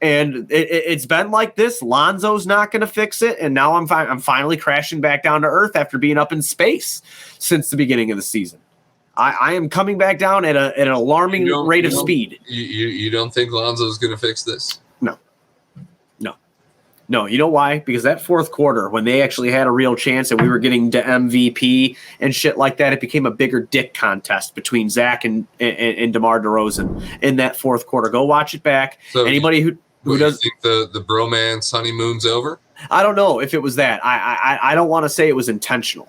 And it's been like this. Lonzo's not going to fix it, and now I'm finally crashing back down to earth after being up in space since the beginning of the season. I am coming back down at an alarming rate of speed. You don't think Lonzo's going to fix this? No, you know why? Because that fourth quarter, when they actually had a real chance and we were getting to MVP and shit like that, it became a bigger dick contest between Zach and DeMar DeRozan in that fourth quarter. Go watch it back. So anybody who does think the bromance honeymoon's over? I don't know if it was that. I don't want to say it was intentional.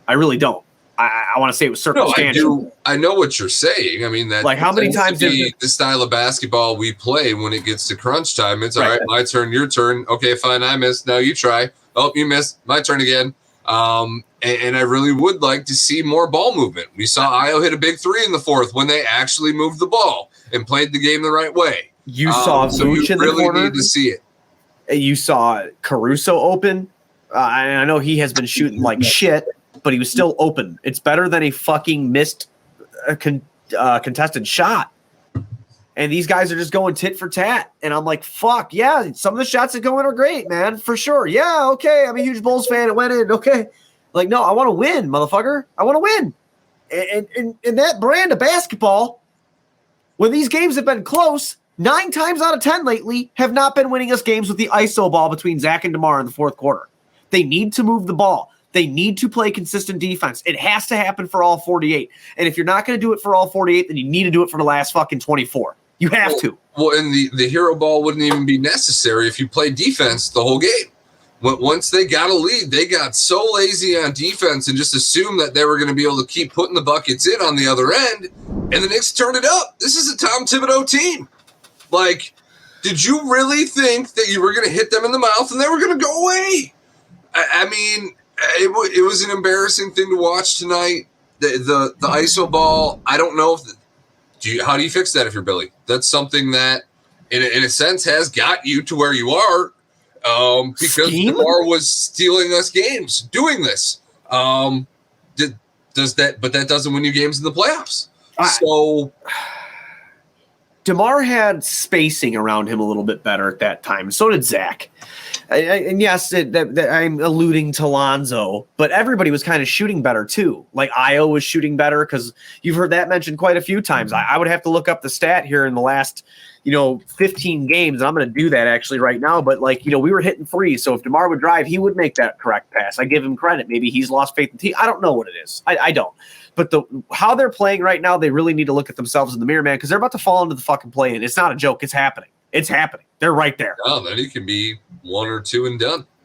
I really don't. I want to say it was circumstantial. No, I know what you're saying. I mean, that like how many times the style of basketball we play when it gets to crunch time. It's all right, my turn, your turn. Okay, fine, I missed. Now you try. Oh, you missed. My turn again. And I really would like to see more ball movement. We saw Io hit a big three in the fourth when they actually moved the ball and played the game the right way. You saw Vooch in the corner. Really need to see it. You saw Caruso open. I know he has been shooting like shit, but he was still open. It's better than a fucking missed contested shot. And these guys are just going tit for tat. And I'm like, fuck, yeah, some of the shots that go in are great, man, for sure. Yeah, okay, I'm a huge Bulls fan. It went in, okay. Like, no, I want to win, motherfucker. I want to win. And that brand of basketball, when these games have been close, 9 times out of 10 lately have not been winning us games with the ISO ball between Zach and DeMar in the fourth quarter. They need to move the ball. They need to play consistent defense. It has to happen for all 48. And if you're not going to do it for all 48, then you need to do it for the last fucking 24. You have to. Well, and the hero ball wouldn't even be necessary if you played defense the whole game. Once they got a lead, they got so lazy on defense and just assumed that they were going to be able to keep putting the buckets in on the other end, and the Knicks turned it up. This is a Tom Thibodeau team. Like, did you really think that you were going to hit them in the mouth and they were going to go away? I mean, it was an embarrassing thing to watch tonight. The ISO ball, I don't know if how do you fix that if you're Billy? That's something that, in a sense, has got you to where you are because DeMar was stealing us games doing this. Does that? But that doesn't win you games in the playoffs. So DeMar had spacing around him a little bit better at that time. So did Zach. And yes, I'm alluding to Lonzo, but everybody was kind of shooting better too. Like Io was shooting better because you've heard that mentioned quite a few times. I would have to look up the stat here in the last, 15 games. And I'm going to do that actually right now. But we were hitting threes. So if DeMar would drive, he would make that correct pass. I give him credit. Maybe he's lost faith in the team. I don't know what it is. I don't. But how they're playing right now, they really need to look at themselves in the mirror, man, because they're about to fall into the fucking play-in. It's not a joke. It's happening. It's happening. They're right there. Oh, then he can be 1 or 2 and done.